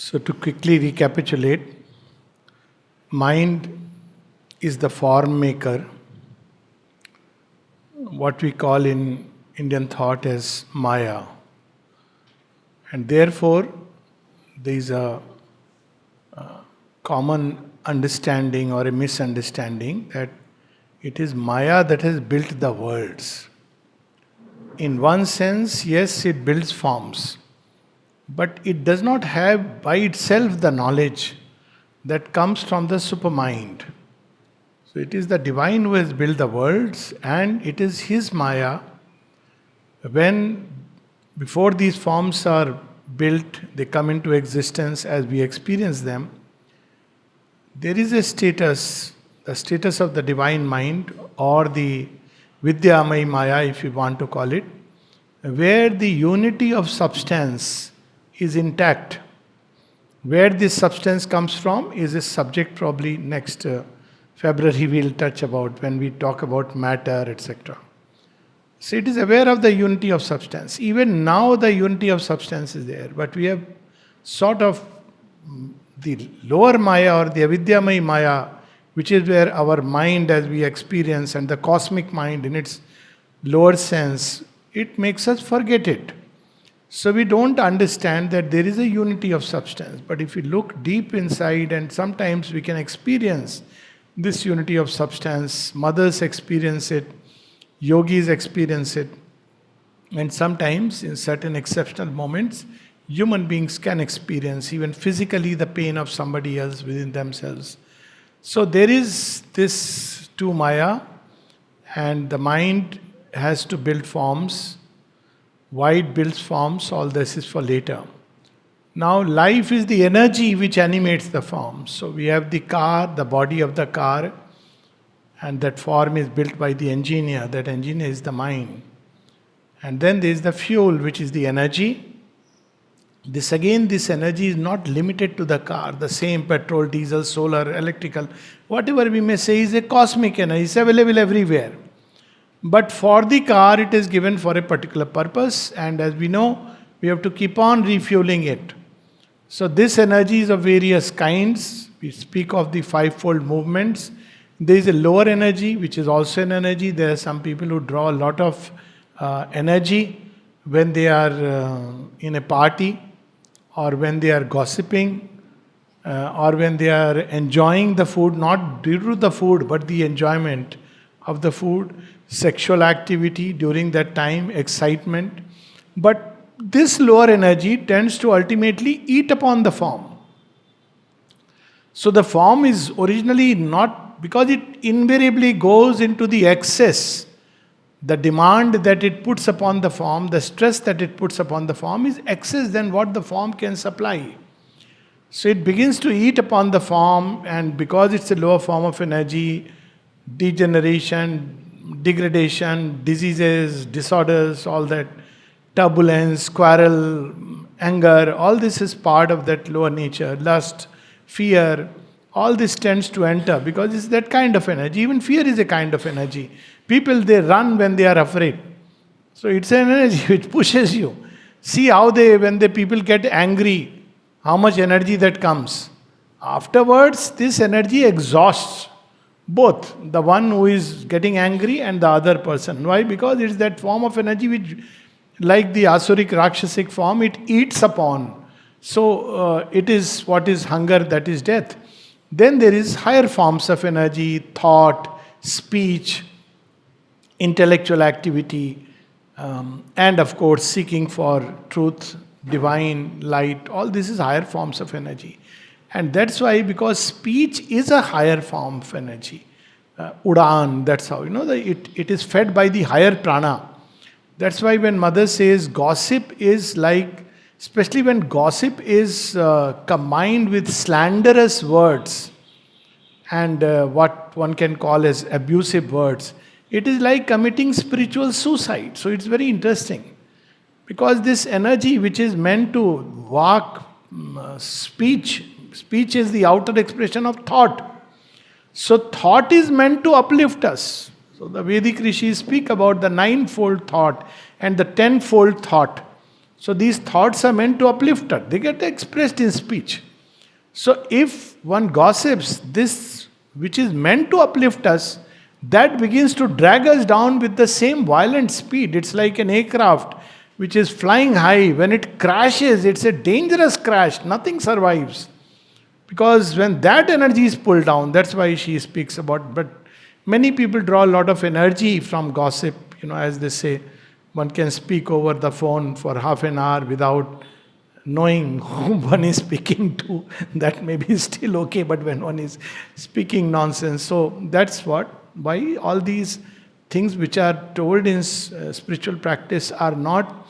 So, to quickly recapitulate, mind is the form maker, what we call in Indian thought as Maya. And therefore, there is a common understanding or a misunderstanding that it is Maya that has built the worlds. In one sense, yes, it builds forms, but it does not have by itself the knowledge that comes from the supermind. So it is the divine who has built the worlds, and it is his Maya. When before these forms are built, they come into existence as we experience them, there is a status, the status of the divine mind, or the Vidyamay Maya, if you want to call it, where the unity of substance is intact. Where this substance comes from is a subject probably next February we'll touch about when we talk about matter, etc. So it is aware of the unity of substance. Even now the unity of substance is there, but we have sort of the lower Maya or the Avidyamay Maya, which is where our mind as we experience and the cosmic mind in its lower sense, it makes us forget it. So we don't understand that there is a unity of substance. But if we look deep inside, and sometimes we can experience this unity of substance, mothers experience it, yogis experience it, and sometimes in certain exceptional moments, human beings can experience even physically the pain of somebody else within themselves. So there is this two Maya, and the mind has to build forms. Why it builds forms, all this is for later. Now, life is the energy which animates the form. So we have the car, the body of the car, and that form is built by the engineer. That engineer is the mind. And then there is the fuel, which is the energy. This energy is not limited to the car. The same petrol, diesel, solar, electrical, whatever we may say is a cosmic energy. It's available everywhere. But for the car, it is given for a particular purpose, and as we know, we have to keep on refueling it. So this energy is of various kinds. We speak of the fivefold movements. There is a lower energy, which is also an energy. There are some people who draw a lot of energy when they are in a party, or when they are gossiping, or when they are enjoying the food, not due to the food, but the enjoyment of the food, sexual activity during that time, excitement. But this lower energy tends to ultimately eat upon the form. So the form is originally not, because it invariably goes into the excess. The demand that it puts upon the form, the stress that it puts upon the form is excess than what the form can supply. So it begins to eat upon the form, and because it's a lower form of energy, degeneration, degradation, diseases, disorders, all that, turbulence, quarrel, anger, all this is part of that lower nature. Lust, fear, all this tends to enter because it's that kind of energy. Even fear is a kind of energy. People, they run when they are afraid. So it's an energy which pushes you. See how when the people get angry, how much energy that comes. Afterwards, this energy exhausts both the one who is getting angry and the other person. Why? Because it's that form of energy which, like the Asuric Rakshasic form, it eats upon. So it is what is hunger, that is death. Then there is higher forms of energy, thought, speech, intellectual activity, and of course seeking for truth, divine light. All this is higher forms of energy. And that's why, because speech is a higher form of energy. Udan, that's how, it is fed by the higher prana. That's why when mother says gossip is like, especially when gossip is combined with slanderous words and what one can call as abusive words, it is like committing spiritual suicide. So it's very interesting. Because this energy which is meant to walk, speech is the outer expression of thought. So thought is meant to uplift us. So the Vedic rishis speak about the ninefold thought and the tenfold thought. So these thoughts are meant to uplift us. They get expressed in speech. So if one gossips, this which is meant to uplift us, that begins to drag us down with the same violent speed. It's like an aircraft which is flying high. When it crashes, it's a dangerous crash. Nothing survives. Because when that energy is pulled down, that's why she speaks about. But many people draw a lot of energy from gossip. As they say, one can speak over the phone for half an hour without knowing whom one is speaking to. That may be still okay, but when one is speaking nonsense. So that's why all these things which are told in spiritual practice are not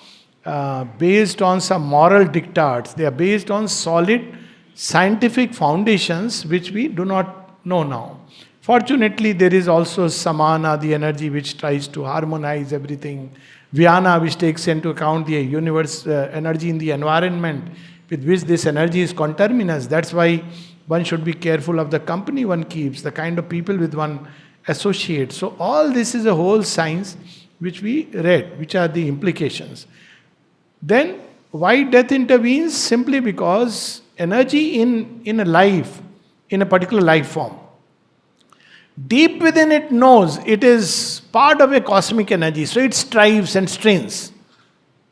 based on some moral diktats. They are based on solid scientific foundations which we do not know now. Fortunately, there is also samana, the energy which tries to harmonize everything. Vyana, which takes into account the universe energy in the environment with which this energy is conterminous. That's why one should be careful of the company one keeps, the kind of people with one associates. So all this is a whole science which we read, which are the implications. Then why death intervenes? Simply because energy in a life, in a particular life form, deep within it knows it is part of a cosmic energy. So it strives and strains.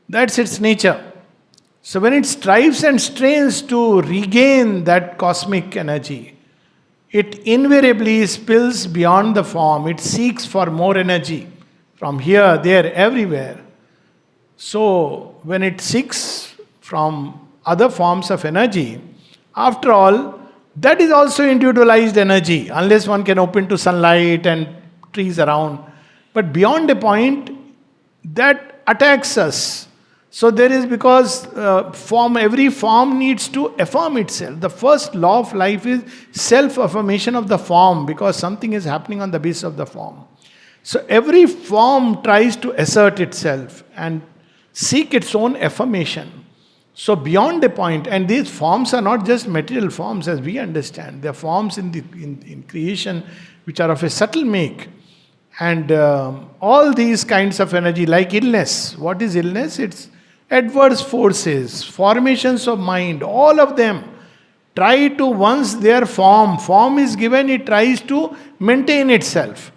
That's its nature. So when it strives and strains to regain that cosmic energy, it invariably spills beyond the form. It seeks for more energy from here, there, everywhere. So when it seeks from other forms of energy, after all, that is also individualized energy, unless one can open to sunlight and trees around. But beyond a point, that attacks us. So there is, because every form needs to affirm itself. The first law of life is self-affirmation of the form, because something is happening on the basis of the form. So every form tries to assert itself and seek its own affirmation. So beyond a point, and these forms are not just material forms as we understand. They are forms in creation which are of a subtle make. And all these kinds of energy, like illness. What is illness? It's adverse forces, formations of mind, all of them try to, once their form is given, it tries to maintain itself.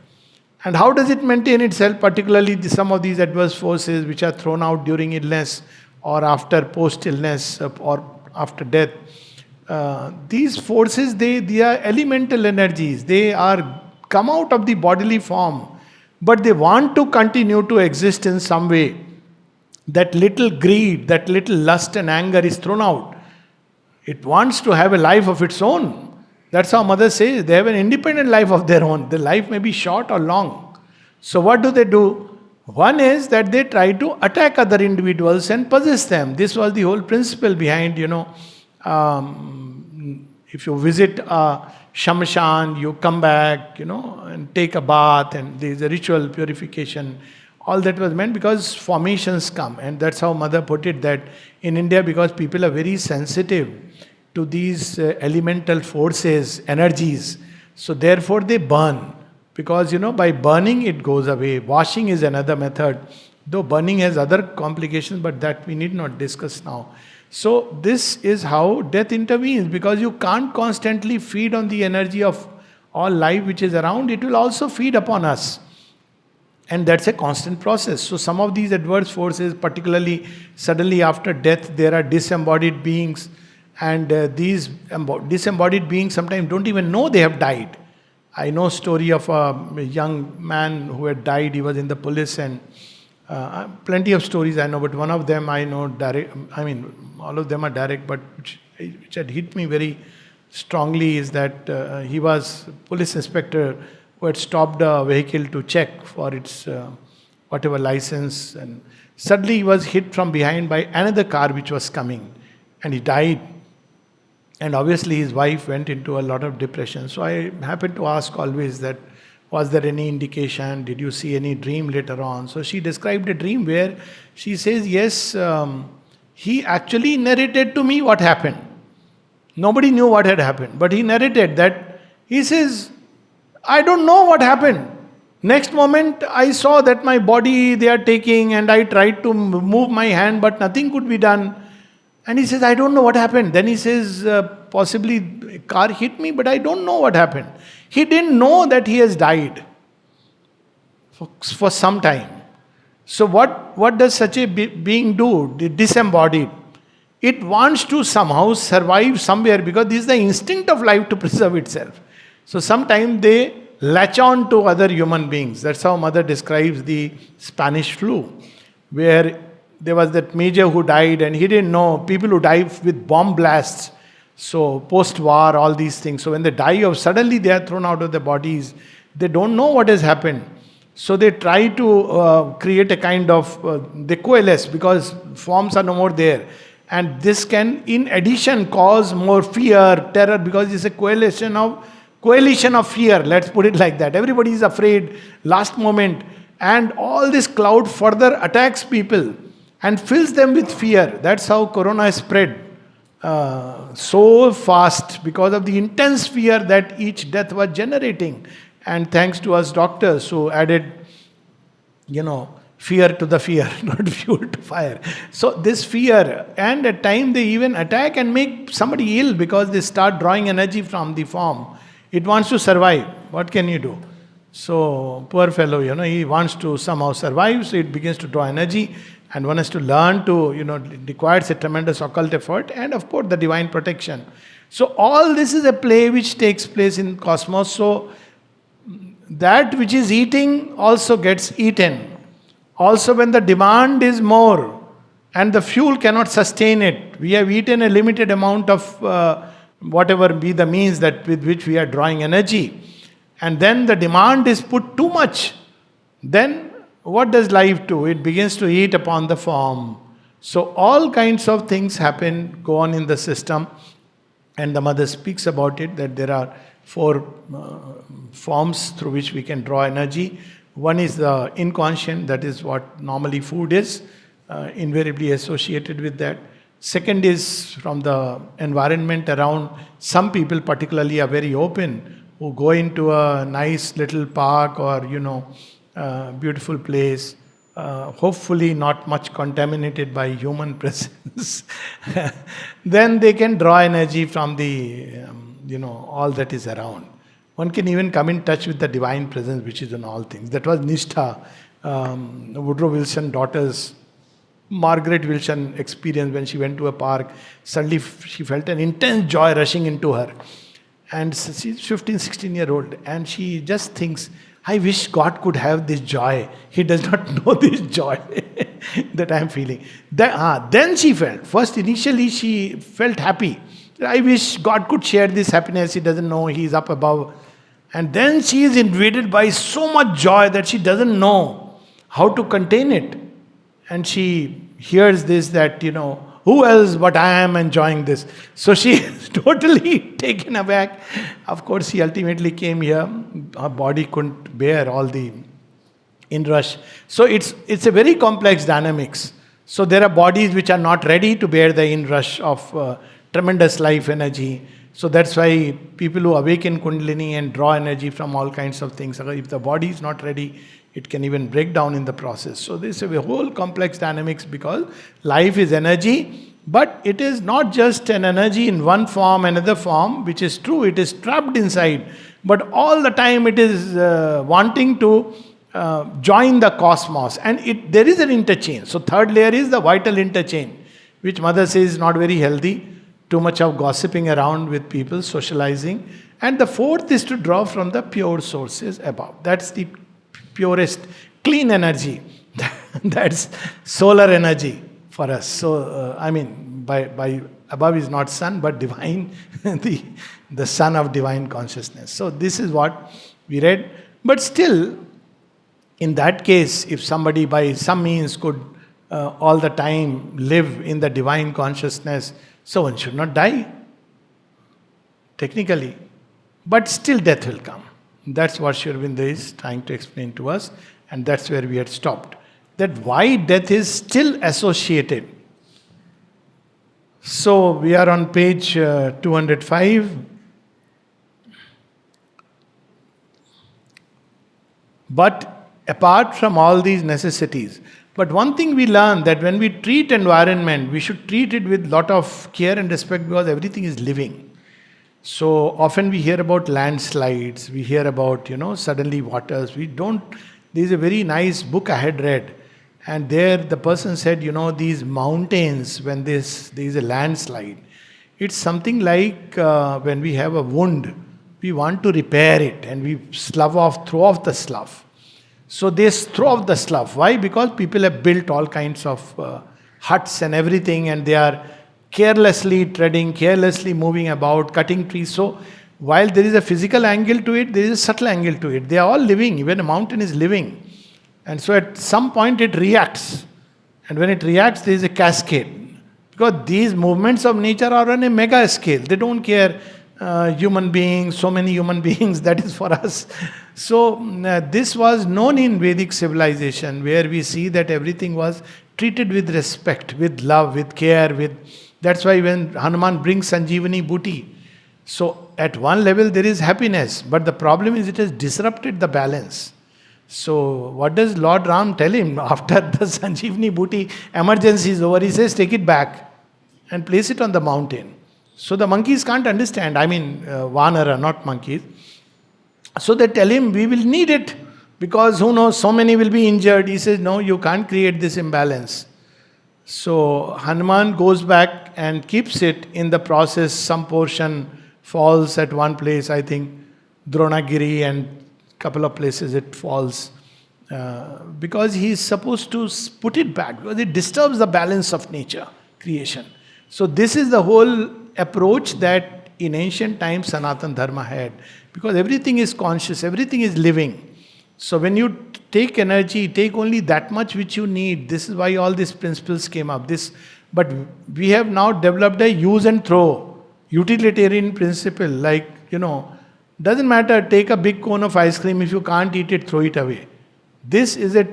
And how does it maintain itself? Particularly some of these adverse forces which are thrown out during illness, or after post-illness, or after death. These forces, they are elemental energies. They are come out of the bodily form, but they want to continue to exist in some way. That little greed, that little lust and anger is thrown out. It wants to have a life of its own. That's how Mother says, they have an independent life of their own. The life may be short or long. So what do? One is that they try to attack other individuals and possess them. This was the whole principle behind, if you visit a shamshan, you come back, and take a bath, and there is a ritual purification. All that was meant because formations come. And that's how Mother put it, that in India, because people are very sensitive to these elemental forces, energies, so therefore they burn. Because, by burning it goes away. Washing is another method. Though burning has other complications, but that we need not discuss now. So this is how death intervenes. Because you can't constantly feed on the energy of all life which is around. It will also feed upon us. And that's a constant process. So some of these adverse forces, particularly suddenly after death, there are disembodied beings. And these disembodied beings sometimes don't even know they have died. I know a story of a young man who had died. He was in the police, and plenty of stories I know, but one of them I know direct. All of them are direct, but which had hit me very strongly is that he was police inspector who had stopped a vehicle to check for its whatever license, and suddenly he was hit from behind by another car which was coming, and he died. And obviously his wife went into a lot of depression. So I happened to ask always that, was there any indication? Did you see any dream later on? So she described a dream where she says, yes, he actually narrated to me what happened. Nobody knew what had happened, but he narrated that. He says, I don't know what happened. Next moment, I saw that my body they are taking, and I tried to move my hand, but nothing could be done. And he says, I don't know what happened. Then he says, possibly a car hit me, but I don't know what happened. He didn't know that he has died for some time. So what does such a being do? The disembodied. It wants to somehow survive somewhere because this is the instinct of life to preserve itself. So sometimes they latch on to other human beings. That's how Mother describes the Spanish flu, where there was that major who died and he didn't know people who die with bomb blasts. So post-war, all these things. So when they die of suddenly they are thrown out of their bodies. They don't know what has happened. So they try to create a kind of, they coalesce because forms are no more there. And this can, in addition, cause more fear, terror, because it's a coalition of fear. Let's put it like that. Everybody is afraid, last moment, and all this cloud further attacks people and fills them with fear. That's how Corona is spread so fast because of the intense fear that each death was generating. And thanks to us doctors who added, fear to the fear, not fuel to fire. So this fear, and at times they even attack and make somebody ill because they start drawing energy from the form. It wants to survive. What can you do? So poor fellow, he wants to somehow survive, so it begins to draw energy. And one has to learn to, it requires a tremendous occult effort and of course the divine protection. So all this is a play which takes place in cosmos. So that which is eating also gets eaten. Also when the demand is more and the fuel cannot sustain it, we have eaten a limited amount of whatever be the means that with which we are drawing energy. And then the demand is put too much. Then what does life do? It begins to eat upon the form. So all kinds of things happen, go on in the system. And the Mother speaks about it, that there are 4 forms through which we can draw energy. One is the inconscient, that is what normally food is, invariably associated with that. Second is from the environment around. Some people particularly are very open, who go into a nice little park or, beautiful place, hopefully not much contaminated by human presence. Then they can draw energy from the, all that is around. One can even come in touch with the divine presence which is in all things. That was Nishtha, Woodrow Wilson's daughter's, Margaret Wilson experience when she went to a park. Suddenly she felt an intense joy rushing into her. And she's 15, 16-year-old. And she just thinks, I wish God could have this joy. He does not know this joy that I am feeling. Then she felt, first initially she felt happy. I wish God could share this happiness. He doesn't know, He is up above. And then she is invaded by so much joy that she doesn't know how to contain it. And she hears this, that, who else but I am enjoying this. So she is totally taken aback. Of course, she ultimately came here. Her body couldn't bear all the inrush. So it's a very complex dynamics. So there are bodies which are not ready to bear the inrush of tremendous life energy. So that's why people who awaken Kundalini and draw energy from all kinds of things, if the body is not ready, it can even break down in the process. So this is a whole complex dynamics, because life is energy, but it is not just an energy in one form, another form, which is true, it is trapped inside. But all the time it is wanting to join the cosmos. And there is an interchange. So third layer is the vital interchange, which Mother says is not very healthy. Too much of gossiping around with people, socializing. And the fourth is to draw from the pure sources above. That's the purest, clean energy. That's solar energy for us. So, by above is not sun, but divine, the sun of divine consciousness. So this is what we read. But still, in that case, if somebody by some means could all the time live in the divine consciousness, so one should not die, technically. But still death will come. That's what Sri Aurobindo is trying to explain to us, and that's where we had stopped. That why death is still associated. So we are on page 205. But apart from all these necessities, but one thing we learn that when we treat environment, we should treat it with lot of care and respect because everything is living. So often we hear about landslides, we hear about, suddenly waters. We don't, there's a very nice book I had read. And there the person said, these mountains, when there is a landslide, it's something like when we have a wound, we want to repair it and we throw off the slough. So they throw off the slough. Why? Because people have built all kinds of huts and everything, and they are carelessly treading, carelessly moving about, cutting trees. So while there is a physical angle to it, there is a subtle angle to it. They are all living, even a mountain is living. And so at some point it reacts. And when it reacts, there is a cascade. Because these movements of nature are on a mega scale. They don't care human beings, so many human beings, that is for us. So this was known in Vedic civilization, where we see that everything was treated with respect, with love, with care, that's why when Hanuman brings Sanjeevani Booty, so at one level there is happiness, but the problem is it has disrupted the balance. So what does Lord Ram tell him after the Sanjeevani Booty emergency is over? He says, take it back and place it on the mountain. So the monkeys can't understand. I mean, Vanara, not monkeys. So they tell him, we will need it because who knows, so many will be injured. He says, no, you can't create this imbalance. So Hanuman goes back and keeps it. In the process, some portion falls at one place, I think Dronagiri, and couple of places it falls. Because he is supposed to put it back, because it disturbs the balance of nature, creation. So this is the whole approach that in ancient times Sanatana Dharma had. Because everything is conscious, everything is living. So when you take energy, take only that much which you need. This is why all these principles came up. But we have now developed a use and throw, utilitarian principle. Like, doesn't matter, take a big cone of ice cream. If you can't eat it, throw it away. This is a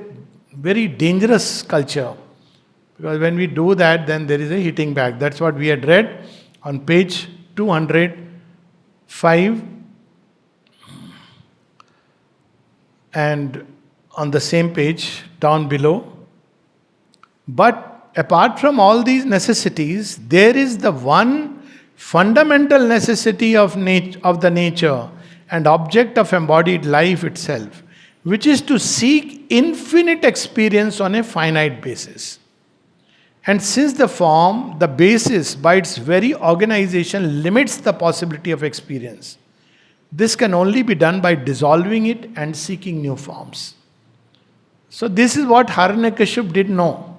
very dangerous culture. Because when we do that, then there is a hitting back. That's what we had read on page 205. And on the same page, down below. But apart from all these necessities, there is the one fundamental necessity of the nature and object of embodied life itself, which is to seek infinite experience on a finite basis. And since the form, the basis, by its very organization, limits the possibility of experience, this can only be done by dissolving it and seeking new forms. So this is what Hiranyakashipu did know.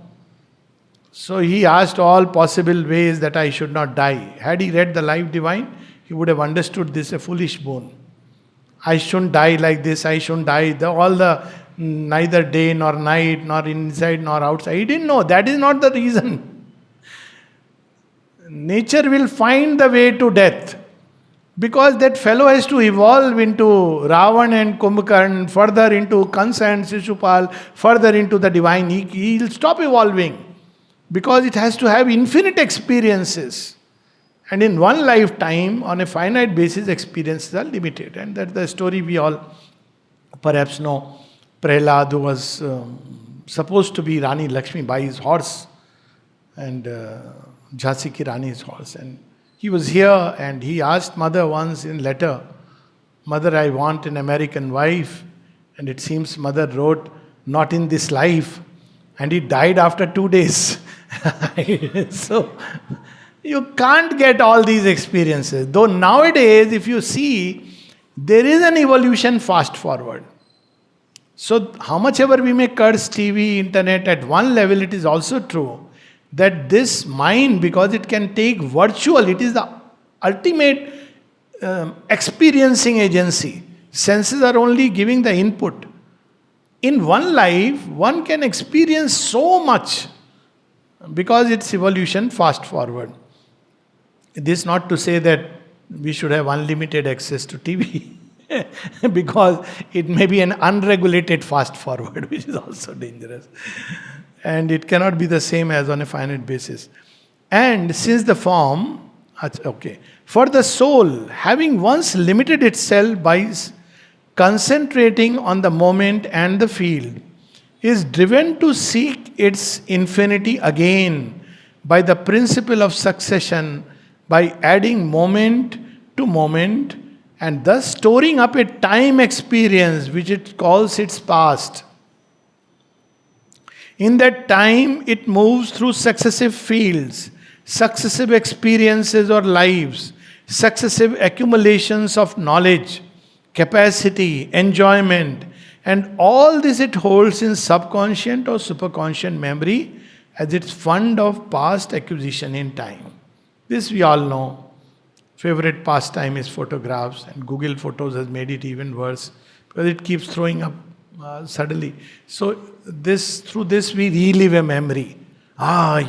So he asked all possible ways that I should not die. Had he read the Life Divine, he would have understood this a foolish boon. I shouldn't die like this, I shouldn't die. All the neither day nor night, nor inside nor outside. He didn't know. That is not the reason. Nature will find the way to death. Because that fellow has to evolve into Ravan and Kumbhakarna, further into Kansa and Shishupal, further into the divine. He'll stop evolving. Because it has to have infinite experiences. And in one lifetime, on a finite basis, experiences are limited. And that's the story we all perhaps know. Prahlad, who was supposed to be Rani Lakshmi Bai's horse, and Jhansi ki Rani's horse. And he was here and he asked mother once in letter, Mother, I want an American wife. And it seems mother wrote, not in this life. And he died after 2 days. So, you can't get all these experiences. Though nowadays, if you see, there is an evolution fast forward. So, how much ever we may curse TV, internet, at one level it is also true that this mind, because it can take virtual, it is the ultimate experiencing agency. Senses are only giving the input. In one life, one can experience so much because it's evolution fast forward. This is not to say that we should have unlimited access to TV. Because it may be an unregulated fast forward, which is also dangerous. And it cannot be the same as on a finite basis. And since the form, for the soul, having once limited itself by concentrating on the moment and the field, is driven to seek its infinity again by the principle of succession, by adding moment to moment, and thus storing up a time experience which it calls its past. In that time, it moves through successive fields, successive experiences or lives, successive accumulations of knowledge, capacity, enjoyment, and all this it holds in subconscious or superconscious memory as its fund of past acquisition in time. This we all know. Favorite pastime is photographs, and Google Photos has made it even worse because it keeps throwing up suddenly. So through this we relive a memory.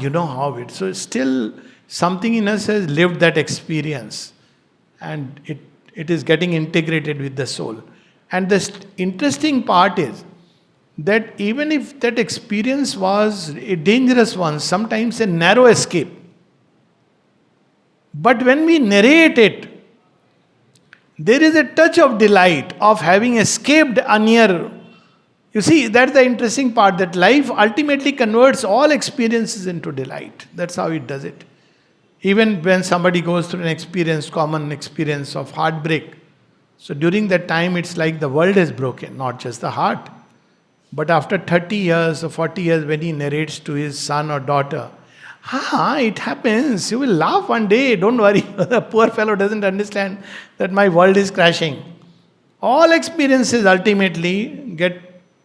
You know how it. So still something in us has lived that experience, and it is getting integrated with the soul. And the interesting part is that even if that experience was a dangerous one, sometimes a narrow escape, but when we narrate it, there is a touch of delight of having escaped a near. You see, that's the interesting part, that life ultimately converts all experiences into delight. That's how it does it. Even when somebody goes through an experience, common experience of heartbreak, so during that time it's like the world is broken, not just the heart. But after 30 years or 40 years, when he narrates to his son or daughter, it happens, you will laugh one day, don't worry. The poor fellow doesn't understand that my world is crashing. All experiences ultimately get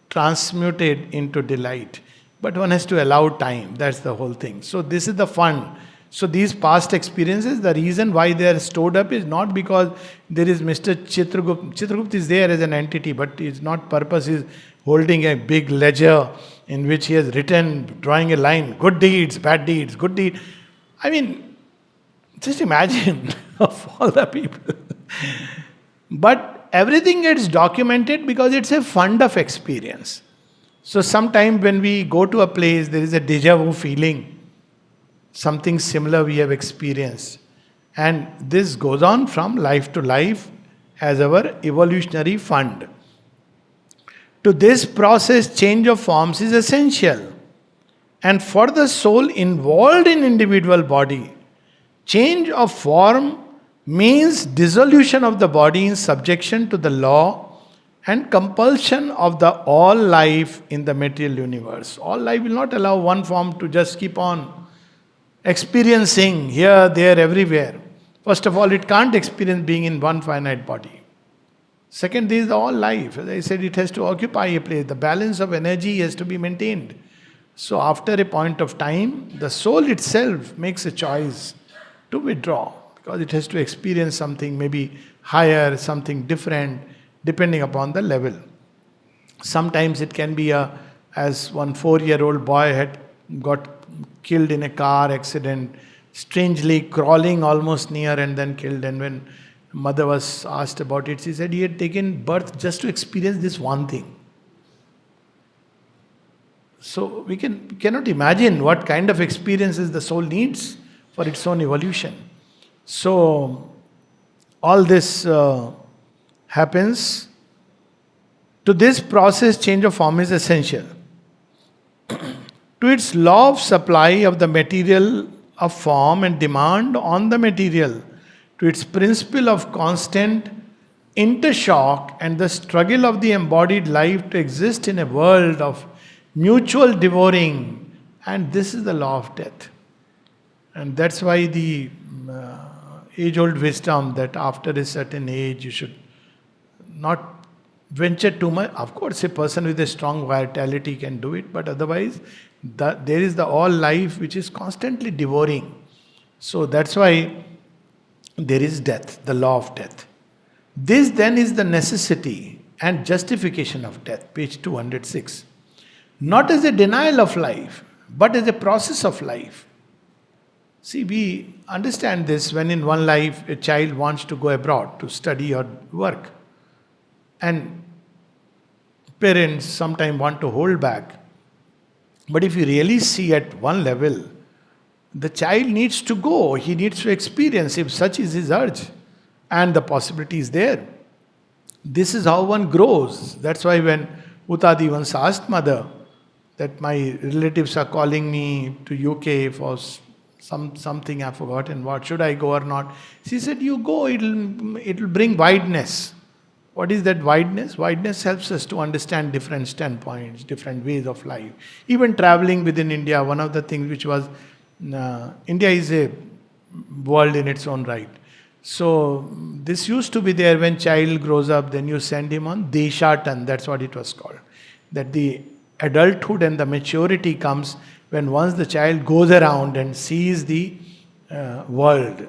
transmuted into delight. But one has to allow time, that's the whole thing. So this is the fun. So these past experiences, the reason why they are stored up is not because there is Mr. Chitragupt. Chitragupt is there as an entity, but his not purpose is holding a big ledger in which he has written, drawing a line, good deeds, bad deeds, good deed. I mean, just imagine of all the people. But everything gets documented because it's a fund of experience. So sometime when we go to a place, there is a deja vu feeling. Something similar we have experienced. And this goes on from life to life as our evolutionary fund. To this process, change of forms is essential. And for the soul involved in individual body, change of form means dissolution of the body in subjection to the law and compulsion of the all life in the material universe. All life will not allow one form to just keep on experiencing here, there, everywhere. First of all, it can't experience being in one finite body. Second, there is all life. As I said, it has to occupy a place. The balance of energy has to be maintained. So after a point of time, the soul itself makes a choice to withdraw, because it has to experience something maybe higher, something different, depending upon the level. Sometimes it can be as one 4-year-old boy had got killed in a car accident, strangely crawling almost near and then killed. And when mother was asked about it, she said he had taken birth just to experience this one thing. So we cannot imagine what kind of experiences the soul needs for its own evolution. So all this happens. To this process, change of form is essential. To its law of supply of the material of form and demand on the material, to its principle of constant intershock and the struggle of the embodied life to exist in a world of mutual devouring. And this is the law of death. And that's why the age-old wisdom that after a certain age you should not venture too much. Of course, a person with a strong vitality can do it, but otherwise there is the all life which is constantly devouring. So that's why there is death, the law of death. This then is the necessity and justification of death, page 206. Not as a denial of life, but as a process of life. See, we understand this when in one life a child wants to go abroad to study or work. And parents sometimes want to hold back. But if you really see at one level, the child needs to go, he needs to experience if such is his urge. And the possibility is there. This is how one grows. That's why when Utadi once asked mother that my relatives are calling me to UK for something I've forgotten what, should I go or not? She said, you go, it'll bring wideness. What is that wideness? Wideness helps us to understand different standpoints, different ways of life. Even traveling within India, one of the things which was, India is a world in its own right. So this used to be there when child grows up, then you send him on Deshatan, that's what it was called. That the adulthood and the maturity comes when once the child goes around and sees the world,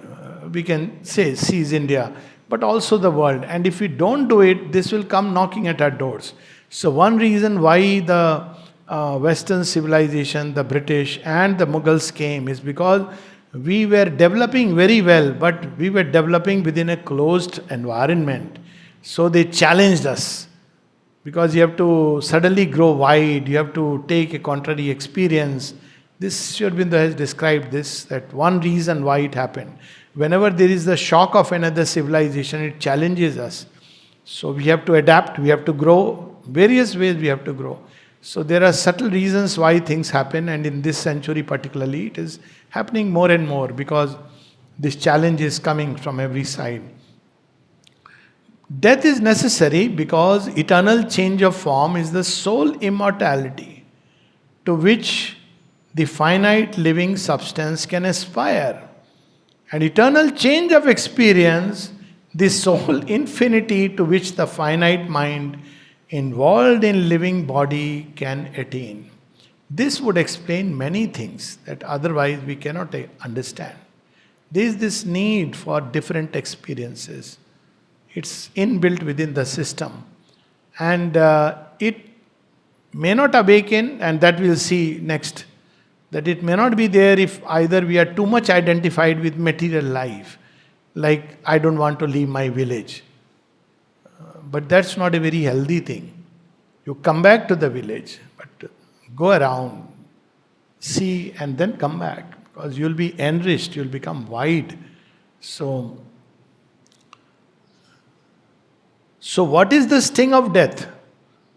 we can say sees India, but also the world. And if we don't do it, this will come knocking at our doors. So one reason why the Western civilization, the British and the Mughals came is because we were developing very well, but we were developing within a closed environment. So they challenged us. Because you have to suddenly grow wide, you have to take a contrary experience. This Sri Aurobindo has described this, that one reason why it happened. Whenever there is the shock of another civilization, it challenges us. So we have to adapt, we have to grow, various ways we have to grow. So there are subtle reasons why things happen, and in this century particularly, it is happening more and more because this challenge is coming from every side. Death is necessary because eternal change of form is the sole immortality to which the finite living substance can aspire. And eternal change of experience, the sole infinity to which the finite mind involved in living body can attain. This would explain many things that otherwise we cannot understand. There is this need for different experiences. It's inbuilt within the system. And it may not awaken, and that we'll see next, that it may not be there if either we are too much identified with material life, like I don't want to leave my village. But that's not a very healthy thing. You come back to the village, but go around, see, and then come back, because you'll be enriched, you'll become wide. So what is the sting of death?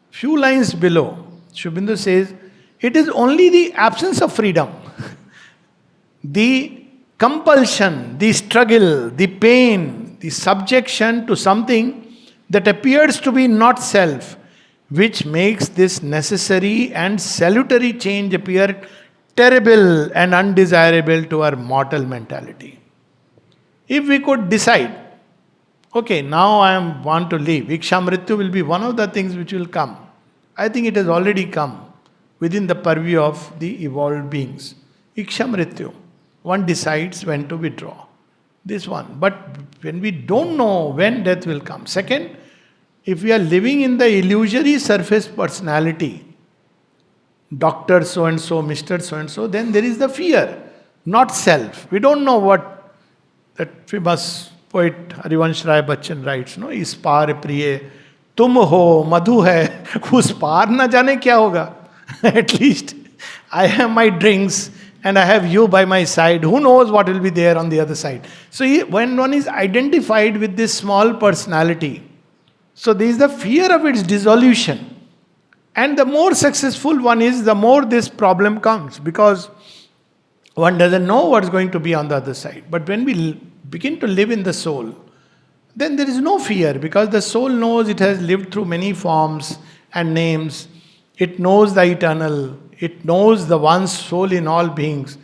Few lines below, Sri Aurobindo says, it is only the absence of freedom. The compulsion, the struggle, the pain, the subjection to something that appears to be not self, which makes this necessary and salutary change appear terrible and undesirable to our mortal mentality. If we could decide, okay, now I want to leave, Iksha Mrityu will be one of the things which will come. I think it has already come within the purview of the evolved beings. Iksha Mrityu. One decides when to withdraw. This one. But when we don't know when death will come. Second, if we are living in the illusory surface personality, Dr. so-and-so, Mr. so-and-so, then there is the fear, not self. We don't know what that famous poet Harivansh Rai Bachchan writes, no? Is par priye, tum ho, madhu hai, us par na jane kya hoga. At least I have my drinks and I have you by my side. Who knows what will be there on the other side. So when one is identified with this small personality, so there is the fear of its dissolution. And the more successful one is, the more this problem comes, because one doesn't know what's going to be on the other side. But when we begin to live in the soul, then there is no fear, because the soul knows it has lived through many forms and names. It knows the eternal. It knows the one soul in all beings.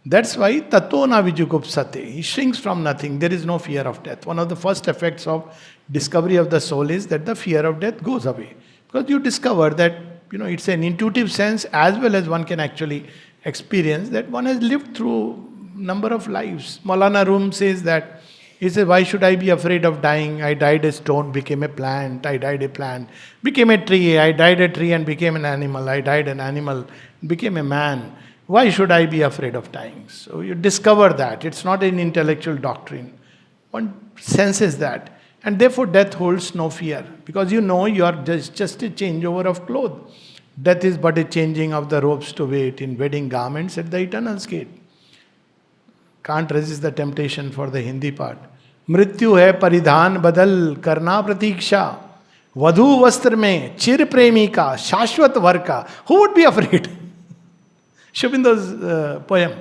That's why tato na vijugupsate. He shrinks from nothing. There is no fear of death. One of the first effects of discovery of the soul is that the fear of death goes away. Because you discover that, it's an intuitive sense as well as one can actually experience that one has lived through number of lives. Maulana Rum says that, he says, why should I be afraid of dying? I died a stone, became a plant. I died a plant, became a tree. I died a tree and became an animal. I died an animal, became a man. Why should I be afraid of dying? So you discover that. It's not an intellectual doctrine. One senses that. And therefore death holds no fear. Because you know you are just a changeover of clothes. Death is but a changing of the robes to wait in wedding garments at the eternal's gate. Can't resist the temptation for the Hindi part. Mrityu hai paridhan badal karna pratiksha. वधु वस्त्र में चिर प्रेमी का शाश्वत वर का. Who would be afraid? Shubindo's poem.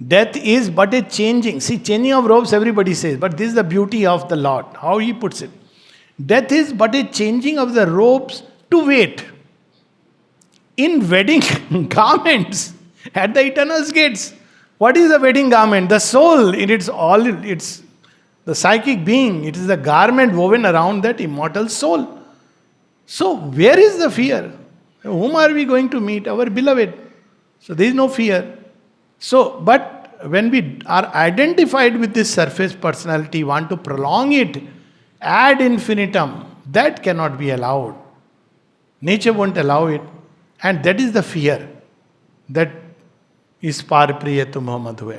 Death is but a changing. See, changing of robes everybody says, but this is the beauty of the Lord, how he puts it. Death is but a changing of the robes to wait. In wedding garments at the eternal gates. What is the wedding garment? The soul in its the psychic being. It is the garment woven around that immortal soul. So where is the fear? Whom are we going to meet? Our beloved. So there is no fear. So, but when we are identified with this surface personality, want to prolong it ad infinitum, that cannot be allowed. Nature won't allow it. And that is the fear. That is par priya tum madhu.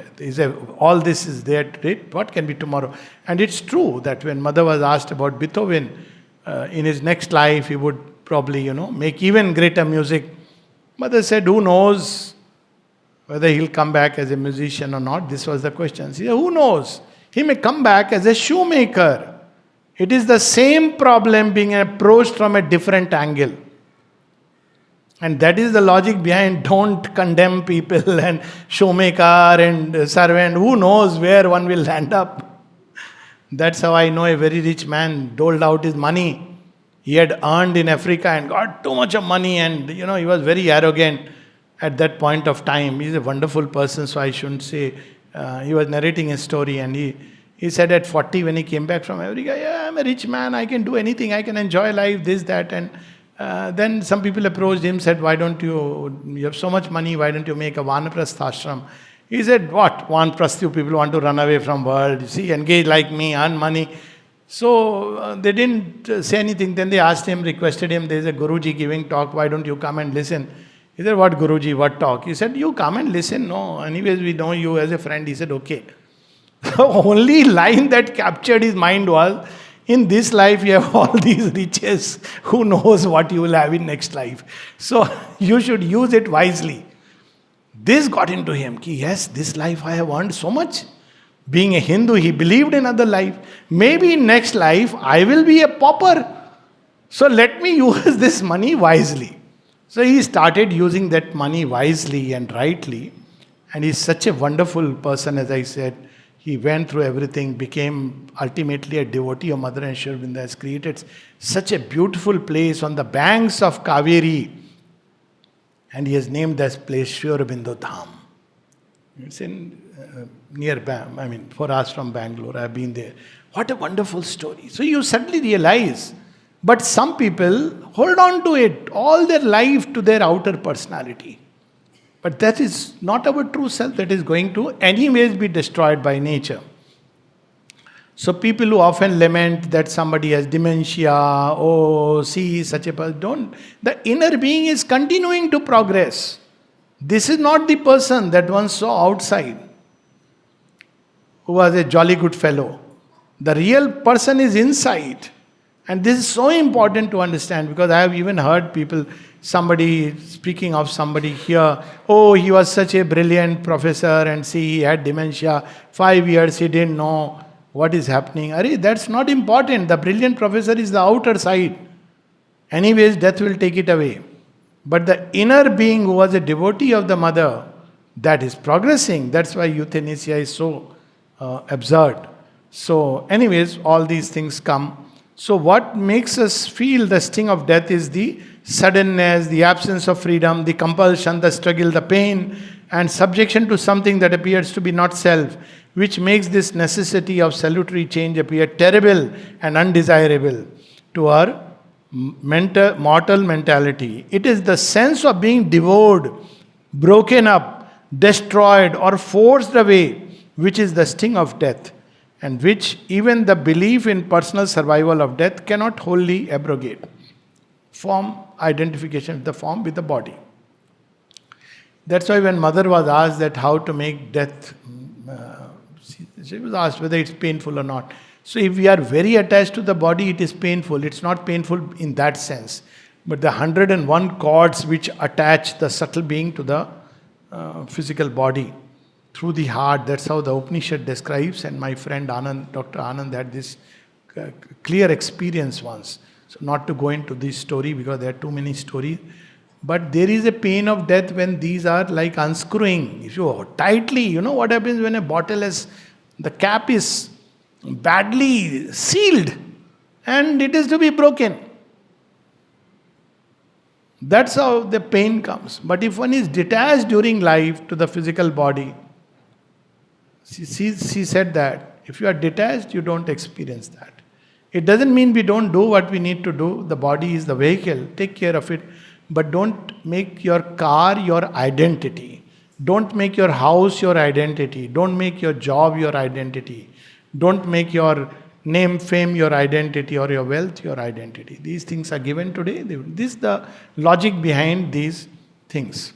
All this is there today. What can be tomorrow? And it's true that when mother was asked about Beethoven, in his next life he would probably, make even greater music. Mother said, who knows whether he'll come back as a musician or not? This was the question. She said, who knows? He may come back as a shoemaker. It is the same problem being approached from a different angle. And that is the logic behind don't condemn people and shoemaker and servant. Who knows where one will land up? That's how I know a very rich man doled out his money. He had earned in Africa and got too much of money, and he was very arrogant at that point of time. He's a wonderful person, so I shouldn't say. He was narrating a story, and he said at 40 when he came back from Africa, yeah, I'm a rich man, I can do anything, I can enjoy life, this, that. And then some people approached him, said, why don't you have so much money, why don't you make a Vanaprastha ashram? He said, what? Vanaprastha people want to run away from world, see, engage like me, earn money. So they didn't say anything. Then they asked him, requested him, there's a Guruji giving talk, why don't you come and listen? He said, what Guruji, what talk? He said, you come and listen. No, anyways, we know you as a friend. He said, okay. The only line that captured his mind was, in this life you have all these riches. Who knows what you will have in next life? So you should use it wisely. This got into him. Yes, this life I have earned so much. Being a Hindu, he believed in other life. Maybe in next life I will be a pauper. So let me use this money wisely. So he started using that money wisely and rightly. And he's such a wonderful person, as I said. He went through everything, became ultimately a devotee of Mother and Sri Aurobindo, has created such a beautiful place on the banks of Kaveri. And he has named this place Sri Aurobindo Dham. It's in for us from Bangalore. I've been there. What a wonderful story. So you suddenly realize, but some people hold on to it all their life to their outer personality. But that is not our true self, that is going to anyways be destroyed by nature. So people who often lament that somebody has dementia, oh, see, such a person, don't. The inner being is continuing to progress. This is not the person that one saw outside, who was a jolly good fellow. The real person is inside. And this is so important to understand, because I have even heard people, somebody speaking of somebody here, oh, he was such a brilliant professor and see, he had dementia, 5 years he didn't know what is happening. Arey, that's not important. The brilliant professor is the outer side. Anyways, death will take it away. But the inner being who was a devotee of the mother, that is progressing. That's why euthanasia is so absurd. So anyways, all these things come. So what makes us feel the sting of death is the suddenness, the absence of freedom, the compulsion, the struggle, the pain, and subjection to something that appears to be not self, which makes this necessity of salutary change appear terrible and undesirable to our mortal mentality. It is the sense of being devoured, broken up, destroyed, or forced away, which is the sting of death, and which even the belief in personal survival of death cannot wholly abrogate. Form identification of the form with the body. That's why when mother was asked that how to make death, she was asked whether it's painful or not. So if we are very attached to the body, it is painful. It's not painful in that sense. But the 101 cords which attach the subtle being to the physical body through the heart, that's how the Upanishad describes. And my friend Anand, Dr. Anand had this clear experience once. So not to go into this story because there are too many stories. But there is a pain of death when these are like unscrewing. If you tightly, you know what happens when a bottle is, the cap is badly sealed and it is to be broken. That's how the pain comes. But if one is detached during life to the physical body, she said that if you are detached, you don't experience that. It doesn't mean we don't do what we need to do. The body is the vehicle. Take care of it. But don't make your car your identity. Don't make your house your identity. Don't make your job your identity. Don't make your name, fame your identity or your wealth your identity. These things are given today. This is the logic behind these things.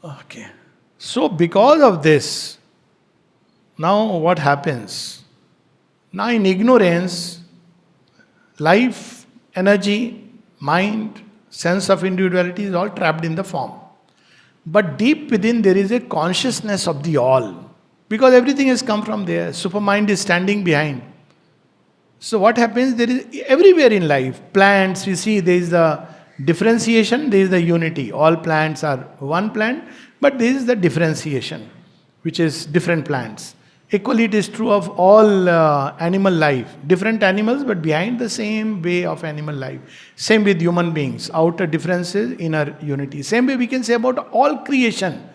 Okay. So because of this, now what happens? Now in ignorance, life, energy, mind, sense of individuality is all trapped in the form. But deep within there is a consciousness of the all. Because everything has come from there. Supermind is standing behind. So what happens? There is everywhere in life, plants, we see there is the differentiation, there is the unity. All plants are one plant, but there is the differentiation, which is different plants. Equally, it is true of all animal life. Different animals, but behind the same way of animal life. Same with human beings. Outer differences, inner unity. Same way we can say about all creation.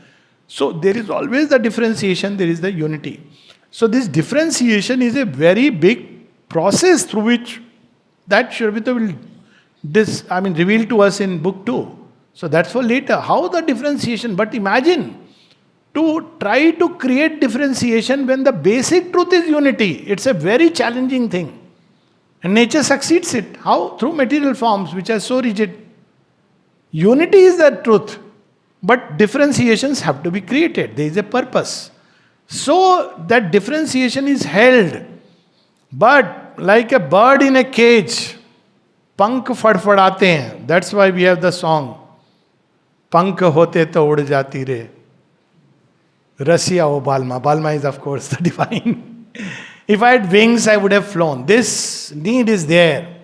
So there is always the differentiation, there is the unity. So this differentiation is a very big process through which that Shravita will reveal to us in book 2. So that's for later. How the differentiation? But imagine to try to create differentiation when the basic truth is unity. It's a very challenging thing. And nature succeeds it. How? Through material forms which are so rigid. Unity is the truth. But differentiations have to be created. There is a purpose. So that differentiation is held. But like a bird in a cage, पंख फड़फड़ाते हैं. That's why we have the song. पंख होते तो उड़ जाती रे. Rasiya o Balma. Balma is of course the divine. If I had wings, I would have flown. This need is there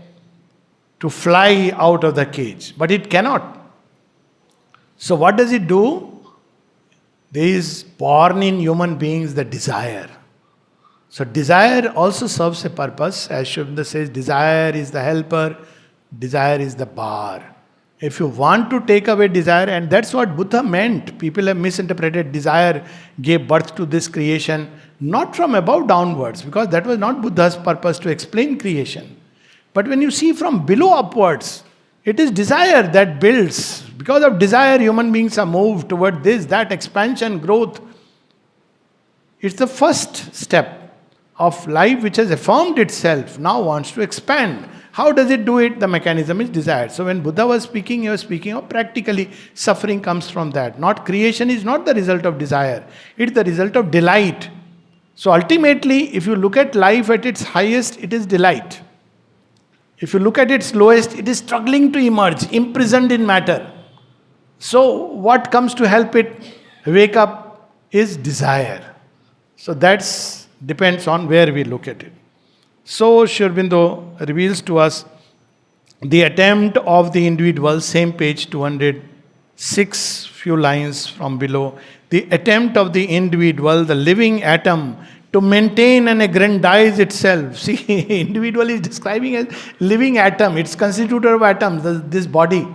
to fly out of the cage. But it cannot. So what does it do? There is born in human beings the desire. So desire also serves a purpose. As Shubhanda says, desire is the helper, desire is the bar. If you want to take away desire, and that's what Buddha meant. People have misinterpreted desire gave birth to this creation, not from above downwards, because that was not Buddha's purpose to explain creation. But when you see from below upwards, it is desire that builds. Because of desire, human beings are moved toward this, that expansion, growth. It's the first step of life which has affirmed itself, now wants to expand. How does it do it? The mechanism is desire. So when Buddha was speaking, he was speaking of practically suffering comes from that. Not creation is not the result of desire. It's the result of delight. So ultimately, if you look at life at its highest, it is delight. If you look at its lowest, it is struggling to emerge, imprisoned in matter. So what comes to help it wake up is desire. So that depends on where we look at it. So Sri Aurobindo reveals to us the attempt of the individual, same page 206, few lines from below. The attempt of the individual, the living atom, to maintain and aggrandize itself. See, individual is describing as living atom. It's constituted of atoms, this body.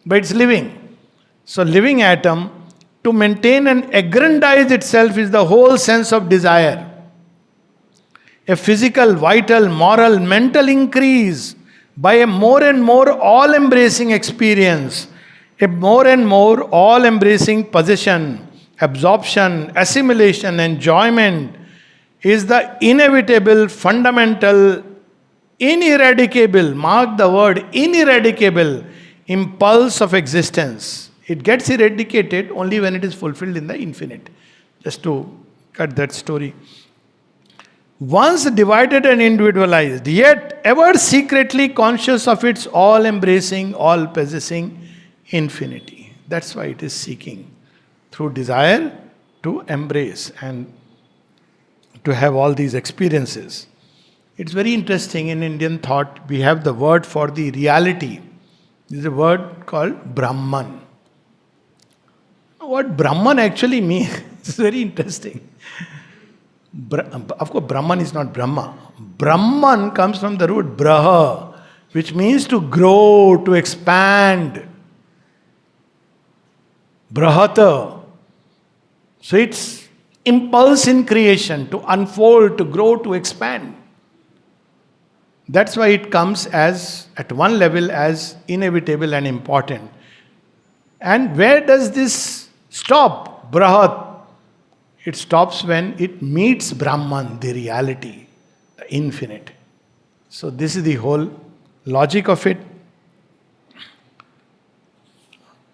But it's living. So living atom, to maintain and aggrandize itself is the whole sense of desire. A physical, vital, moral, mental increase by a more and more all-embracing experience, a more and more all-embracing possession, absorption, assimilation, enjoyment is the inevitable, fundamental, ineradicable, mark the word, ineradicable impulse of existence. It gets eradicated only when it is fulfilled in the infinite. Just to cut that story. Once divided and individualized, yet ever secretly conscious of its all-embracing, all-possessing infinity. That's why it is seeking through desire to embrace and to have all these experiences. It's very interesting in Indian thought, we have the word for the reality. There's a word called Brahman. What Brahman actually means is very interesting. Of course, Brahman is not Brahma. Brahman comes from the root Braha, which means to grow, to expand. Brahata. So it's impulse in creation, to unfold, to grow, to expand. That's why it comes as, at one level, as inevitable and important. And where does this stop? Brahat. It stops when it meets Brahman, the reality, the infinite. So this is the whole logic of it.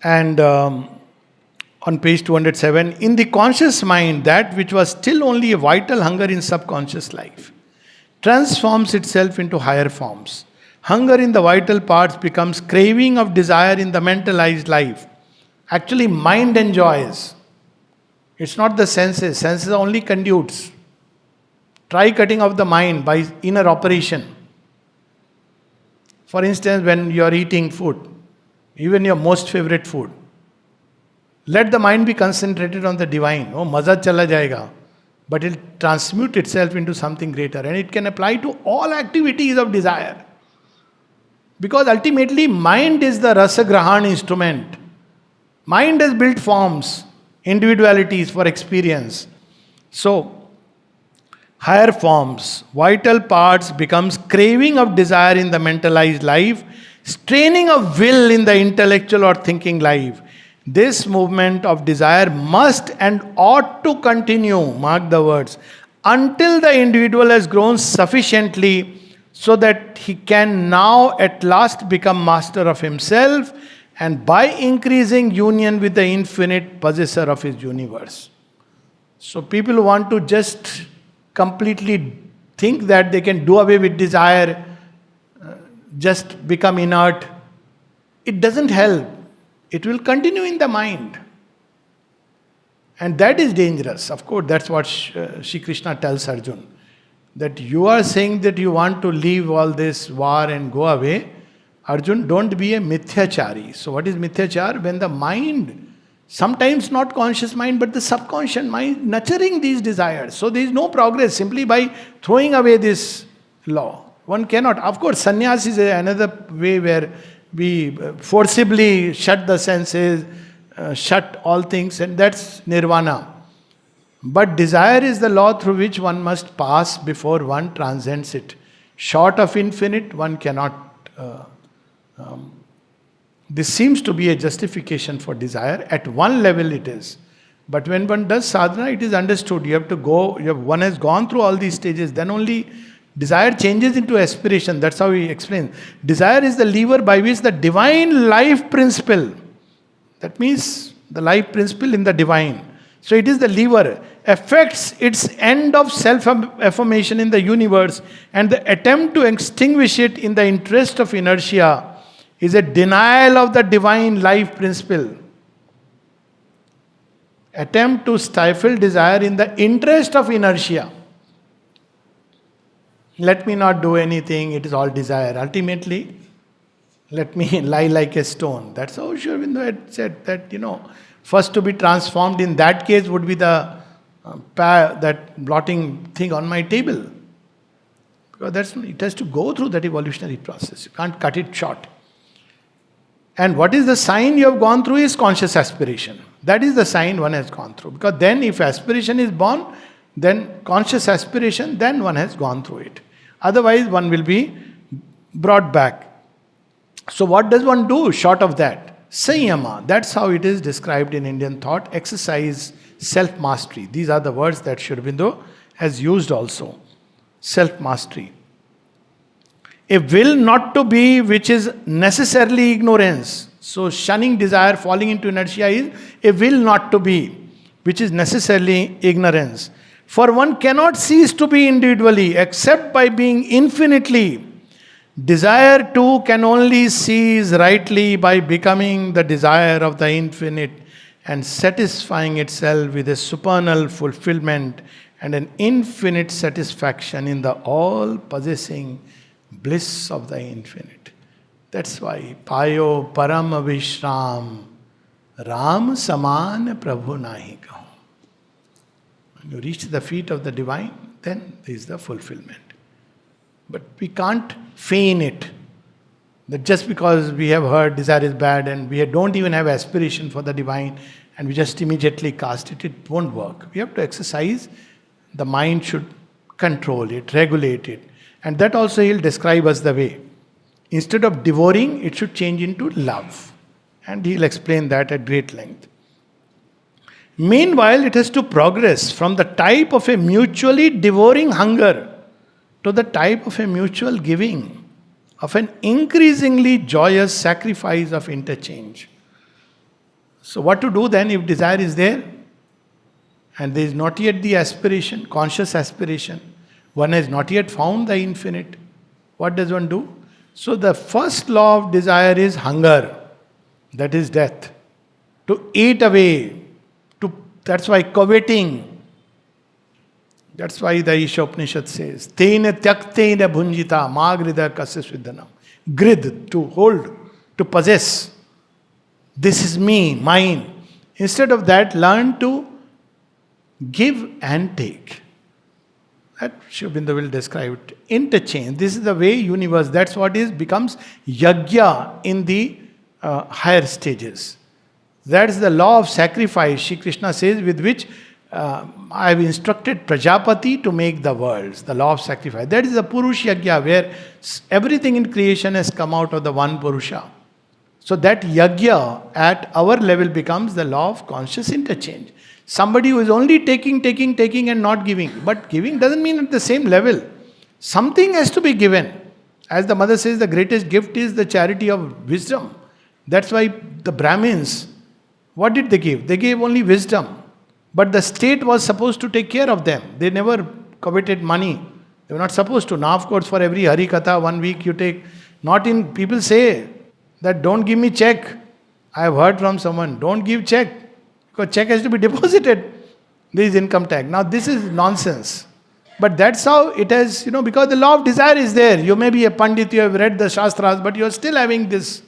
And on page 207, in the conscious mind, that which was still only a vital hunger in subconscious life transforms itself into higher forms. Hunger in the vital parts becomes craving of desire in the mentalized life. Actually, mind enjoys. It's not the senses. Senses are only conduits. Try cutting off the mind by inner operation. For instance, when you are eating food, even your most favorite food, let the mind be concentrated on the divine. Oh, maza chala jayega. But it will transmute itself into something greater. And it can apply to all activities of desire. Because ultimately, mind is the rasagrahan instrument. Mind has built forms, individualities for experience. So, higher forms, vital parts becomes craving of desire in the mentalized life, straining of will in the intellectual or thinking life. This movement of desire must and ought to continue, mark the words, until the individual has grown sufficiently so that he can now at last become master of himself, and by increasing union with the infinite possessor of his universe. So people who want to just completely think that they can do away with desire, just become inert, it doesn't help. It will continue in the mind. And that is dangerous. Of course, that's what Shri Krishna tells Arjuna. That you are saying that you want to leave all this war and go away. Arjun, don't be a mithyachari. So what is mithyachar? When the mind, sometimes not conscious mind, but the subconscious mind, nurturing these desires. So there is no progress simply by throwing away this law. One cannot. Of course, sannyas is another way where we forcibly shut the senses, shut all things, and that's nirvana. But desire is the law through which one must pass before one transcends it. Short of infinite, one cannot. This seems to be a justification for desire. At one level it is. But when one does sadhana, it is understood. You have to go, one has gone through all these stages, then only desire changes into aspiration. That's how he explains. Desire is the lever by which the divine life principle, that means the life principle in the divine. So it is the lever, affects its end of self-affirmation in the universe, and the attempt to extinguish it in the interest of inertia is a denial of the divine life principle. Attempt to stifle desire in the interest of inertia. Let me not do anything, it is all desire. Ultimately, let me lie like a stone. That's how Sri Aurobindo had said that, first to be transformed in that case would be the that blotting thing on my table. Because it has to go through that evolutionary process. You can't cut it short. And what is the sign you have gone through is conscious aspiration. That is the sign one has gone through. Because then if aspiration is born, then conscious aspiration, then one has gone through it. Otherwise one will be brought back. So what does one do short of that? Sanyama. That's how it is described in Indian thought. Exercise, self-mastery. These are the words that Sri Aurobindo has used also. Self-mastery. A will not to be which is necessarily ignorance. So shunning desire, falling into inertia is a will not to be, which is necessarily ignorance. For one cannot cease to be individually except by being infinitely. Desire too can only cease rightly by becoming the desire of the infinite and satisfying itself with a supernal fulfillment and an infinite satisfaction in the all-possessing bliss of the infinite. That's why Payo Param Vishram Ram Saman Prabhu Nahi Kahu. When you reach the feet of the divine, then there is the fulfillment. But we can't feign it. That just because we have heard desire is bad and we don't even have aspiration for the divine and we just immediately cast it, it won't work. We have to exercise. The mind should control it, regulate it. And that also he'll describe us the way. Instead of devouring, it should change into love. And he'll explain that at great length. Meanwhile, it has to progress from the type of a mutually devouring hunger to the type of a mutual giving, of an increasingly joyous sacrifice of interchange. So what to do then if desire is there? And there is not yet the aspiration, conscious aspiration. One has not yet found the infinite. What does one do? So the first law of desire is hunger. That is death. To eat away. That's why coveting. That's why the Isha Upanishad says, Tena tyaktena bhunjita magrida kasya svidhanam. Grid, to hold, to possess. This is me, mine. Instead of that, learn to give and take. That Sri Aurobindo will describe it. Interchange. This is the way universe, that's what becomes yajna in the higher stages. That is the law of sacrifice, Shri Krishna says, with which I have instructed Prajapati to make the worlds. The law of sacrifice. That is the Purush Yajna, where everything in creation has come out of the one Purusha. So that Yajna at our level becomes the law of conscious interchange. Somebody who is only taking and not giving. But giving doesn't mean at the same level. Something has to be given. As the mother says, the greatest gift is the charity of wisdom. That's why the Brahmins, what did they give? They gave only wisdom. But the state was supposed to take care of them. They never coveted money. They were not supposed to. Now, of course, for every Hari Katha, 1 week you take. Not in, people say that don't give me check. I have heard from someone, don't give check. Because check has to be deposited. There is income tax. Now, this is nonsense. But that's how it has, because the law of desire is there. You may be a Pandit, you have read the Shastras, but you are still having this.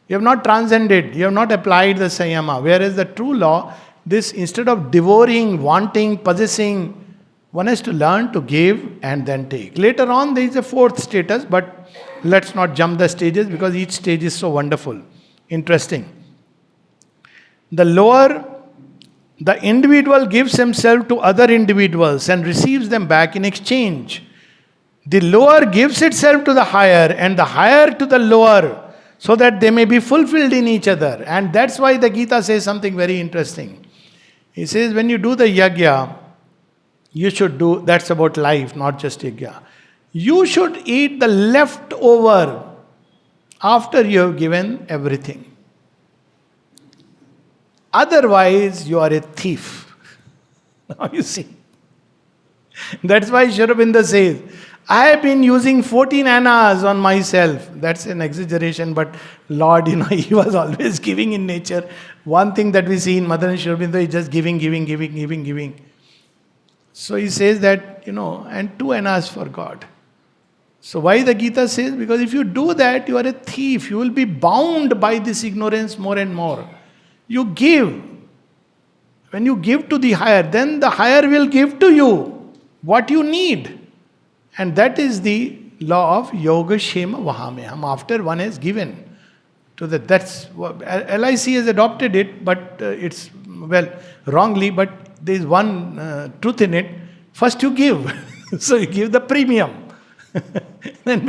You have not transcended. You have not applied the Sanyama. Whereas the true law, this instead of devouring, wanting, possessing, one has to learn to give and then take. Later on, there is a fourth status, but let's not jump the stages because each stage is so wonderful, interesting. The lower, the individual gives himself to other individuals and receives them back in exchange. The lower gives itself to the higher and the higher to the lower so that they may be fulfilled in each other. And that's why the Gita says something very interesting. He says when you do the yajna, you should do, that's about life, not just yajna. You should eat the leftover after you have given everything. Otherwise, you are a thief. Now you see. That's why Sri Aurobindo says, I have been using 14 annas on myself. That's an exaggeration, but Lord, He was always giving in nature. One thing that we see in Mother and Sri Aurobindo is just giving. So he says that, and 2 annas for God. So why the Gita says? Because if you do that, you are a thief. You will be bound by this ignorance more and more. You give. When you give to the higher, then the higher will give to you what you need. And that is the law of Yoga Shema Vahameham. After one has given to that, that's LIC has adopted it, but it's wrongly. But there is one truth in it. First you give, so you give the premium. Then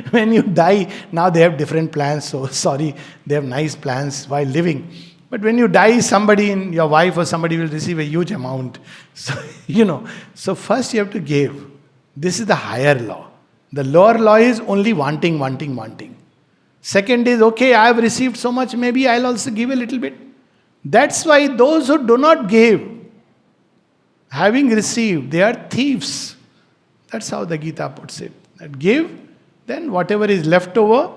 when you die, now they have different plans. So sorry, they have nice plans while living. But when you die, somebody, your wife or somebody will receive a huge amount. So so first you have to give. This is the higher law. The lower law is only wanting. Second is, okay, I have received so much, maybe I'll also give a little bit. That's why those who do not give, having received, they are thieves. That's how the Gita puts it. That give, then whatever is left over.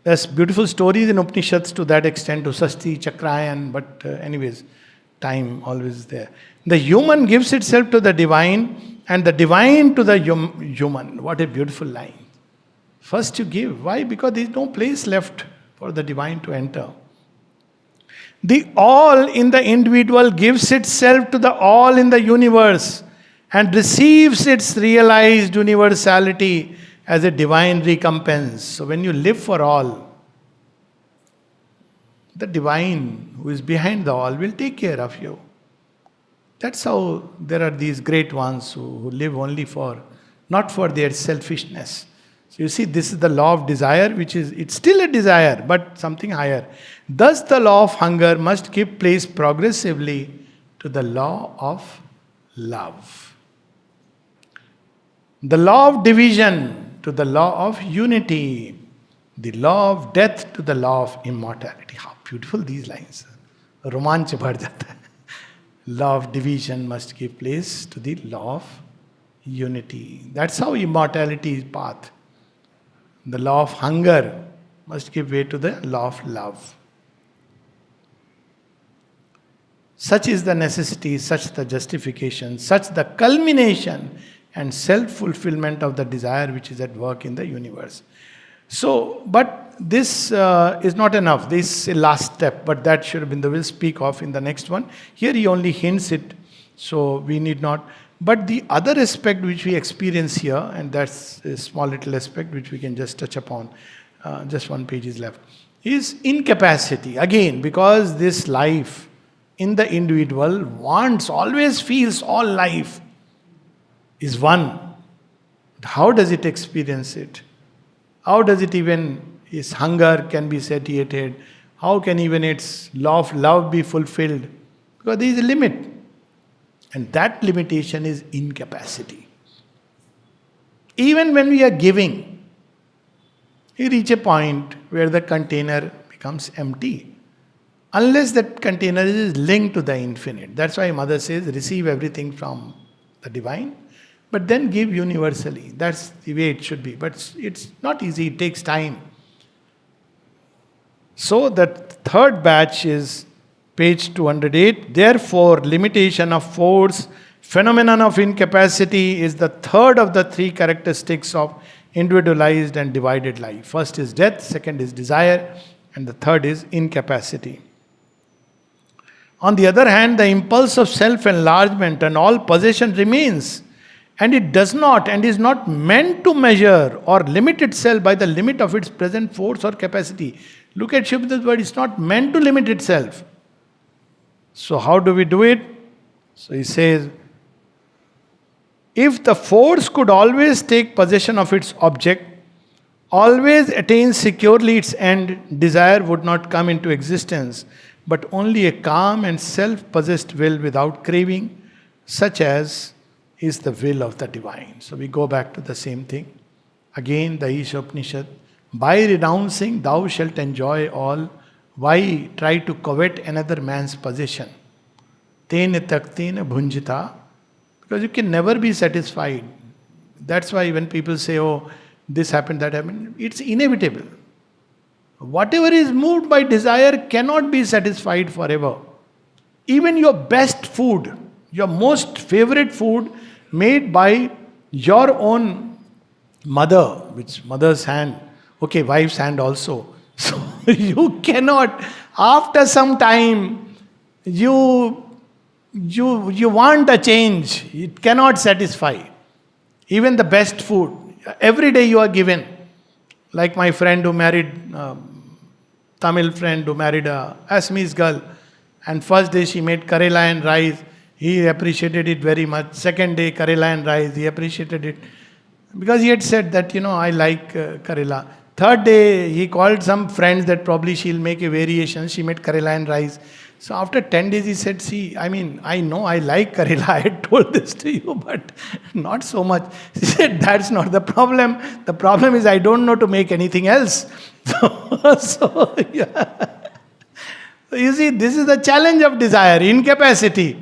There's beautiful stories in Upanishads to that extent, to Sasti, Chakrayan, but anyways, time always there. The human gives itself to the divine, and the divine to the human. What a beautiful line. First you give. Why? Because there is no place left for the divine to enter. The all in the individual gives itself to the all in the universe and receives its realized universality as a divine recompense. So when you live for all, the divine who is behind the all will take care of you. That's how there are these great ones who live only for, not for their selfishness. So you see, this is the law of desire, which is, it's still a desire, but something higher. Thus the law of hunger must give place progressively to the law of love. The law of division to the law of unity. The law of death to the law of immortality. How beautiful these lines. Romanch bhar jata hai. Law of division must give place to the law of unity. That's how immortality is path. The law of hunger must give way to the law of love. Such is the necessity, such the justification, such the culmination and self-fulfillment of the desire which is at work in the universe. So, but this is not enough. This is a last step, but that should have been the will speak of in the next one. Here he only hints it, so we need not. But the other aspect which we experience here, and that's a small little aspect which we can just touch upon, just one page is left, is incapacity. Again, because this life in the individual wants, always feels all life is one. How does it experience it? How does it even, its hunger can be satiated? How can even its law of love be fulfilled? Because there is a limit. And that limitation is incapacity. Even when we are giving, you reach a point where the container becomes empty. Unless that container is linked to the infinite. That's why Mother says, receive everything from the divine, but then give universally. That's the way it should be. But it's not easy, it takes time. So the third batch is page 208. Therefore, limitation of force, phenomenon of incapacity is the third of the three characteristics of individualized and divided life. First is death, second is desire, and the third is incapacity. On the other hand, the impulse of self-enlargement and all possession remains, and it does not and is not meant to measure or limit itself by the limit of its present force or capacity. Look at Shubhita's word, it's not meant to limit itself. So how do we do it? So he says, if the force could always take possession of its object, always attain securely its end, desire would not come into existence, but only a calm and self-possessed will without craving, such as is the will of the divine. So we go back to the same thing. Again, the Ishopanishad, by renouncing thou shalt enjoy all. Why try to covet another man's possession? Tena taktena bhunjita. Because you can never be satisfied. That's why when people say, oh, this happened, that happened, it's inevitable. Whatever is moved by desire cannot be satisfied forever. Even your best food, your most favorite food made by your own mother, which mother's hand, okay, wife's hand also. So you cannot, after some time, you want a change. It cannot satisfy. Even the best food, every day you are given. Like my friend who married, Tamil friend who married a Assamese girl. And first day she made Karela and rice. He appreciated it very much. Second day, Karela and rice. He appreciated it. Because he had said that, I like Karela. Third day, he called some friends that probably she'll make a variation. She made Karela and rice. So after 10 days, he said, I know I like Karela. I had told this to you, but not so much. He said, that's not the problem. The problem is I don't know to make anything else. So you see, this is the challenge of desire, incapacity.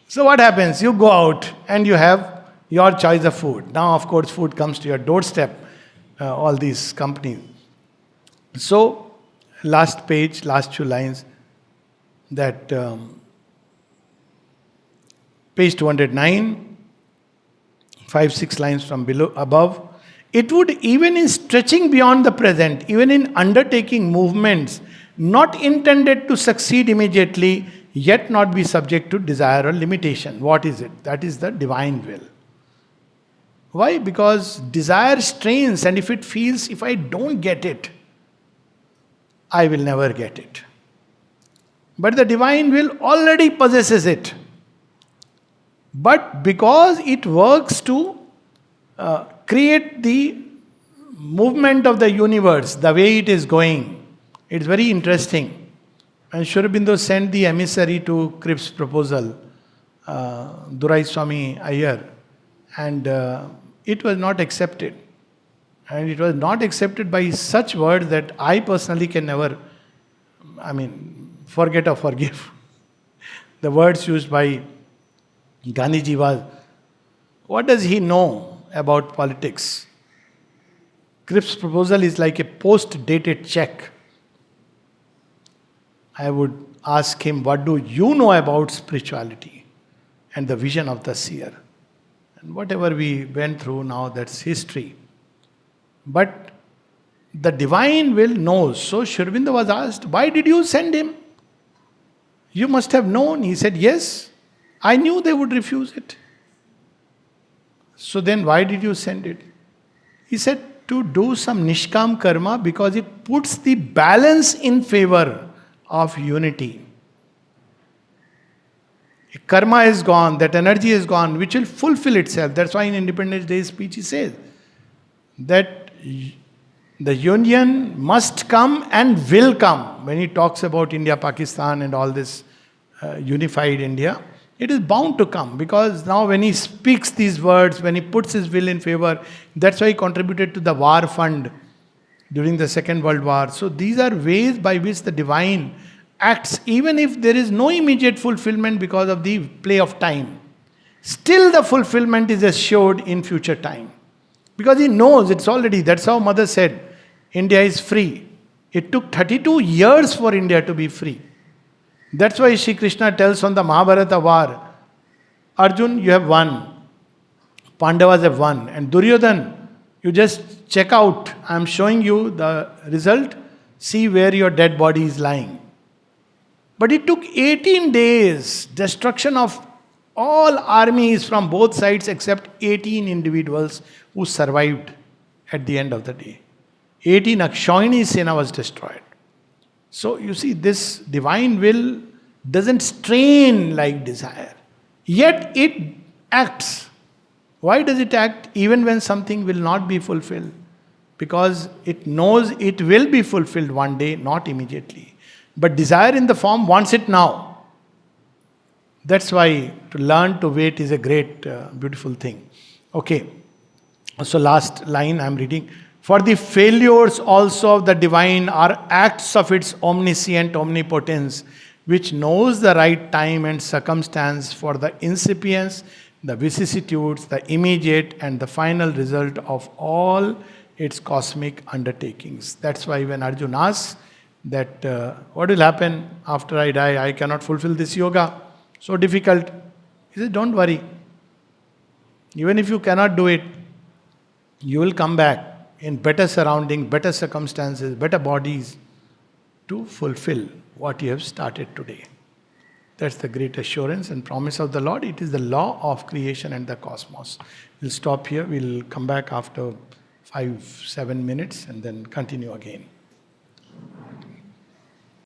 So what happens? You go out and you have your choice of food. Now, of course, food comes to your doorstep. All these companies. So, last page, last few lines, that Page 209, 5-6 lines from below above. It would, even in stretching beyond the present, even in undertaking movements not intended to succeed immediately, yet not be subject to desire or limitation. What is it? That is the divine will. Why? Because desire strains, and if it feels, if I don't get it, I will never get it. But the divine will already possesses it. But because it works to create the movement of the universe, the way it is going, it's very interesting. And Sri Aurobindo sent the emissary to Cribb's proposal, Durai Swami Iyer, and it was not accepted. And it was not accepted by such words that I personally can never, forget or forgive. The words used by Gandhiji was, what does he know about politics? Cribb's proposal is like a post-dated check. I would ask him, what do you know about spirituality and the vision of the seer? And whatever we went through now, that's history. But the divine will knows. So Sri Aurobindo was asked, why did you send him? You must have known. He said, yes, I knew they would refuse it. So then why did you send it? He said, to do some nishkam karma, because it puts the balance in favor of unity. Karma is gone, that energy is gone, which will fulfill itself. That's why in Independence Day speech he says that the union must come and will come. When he talks about India, Pakistan and all this unified India, it is bound to come, because now when he speaks these words, when he puts his will in favor, that's why he contributed to the war fund during the Second World War. So these are ways by which the divine acts, even if there is no immediate fulfillment because of the play of time. Still the fulfillment is assured in future time. Because he knows it's already, that's how Mother said, India is free. It took 32 years for India to be free. That's why Shri Krishna tells on the Mahabharata war, Arjun, you have won. Pandavas have won. And Duryodhan, you just check out. I am showing you the result. See where your dead body is lying. But it took 18 days, destruction of all armies from both sides except 18 individuals who survived at the end of the day. 18 Akshayani Sena was destroyed. So you see, this divine will doesn't strain like desire. Yet it acts. Why does it act even when something will not be fulfilled? Because it knows it will be fulfilled one day, not immediately. But desire in the form wants it now. That's why to learn to wait is a great, beautiful thing. Okay. So last line I'm reading. For the failures also of the divine are acts of its omniscient omnipotence, which knows the right time and circumstance for the incipience, the vicissitudes, the immediate and the final result of all its cosmic undertakings. That's why when Arjuna asks that what will happen after I die, I cannot fulfill this yoga, so difficult. He says, don't worry. Even if you cannot do it, you will come back in better surroundings, better circumstances, better bodies to fulfill what you have started today. That's the great assurance and promise of the Lord. It is the law of creation and the cosmos. We'll stop here. We'll come back after 5-7 minutes and then continue again.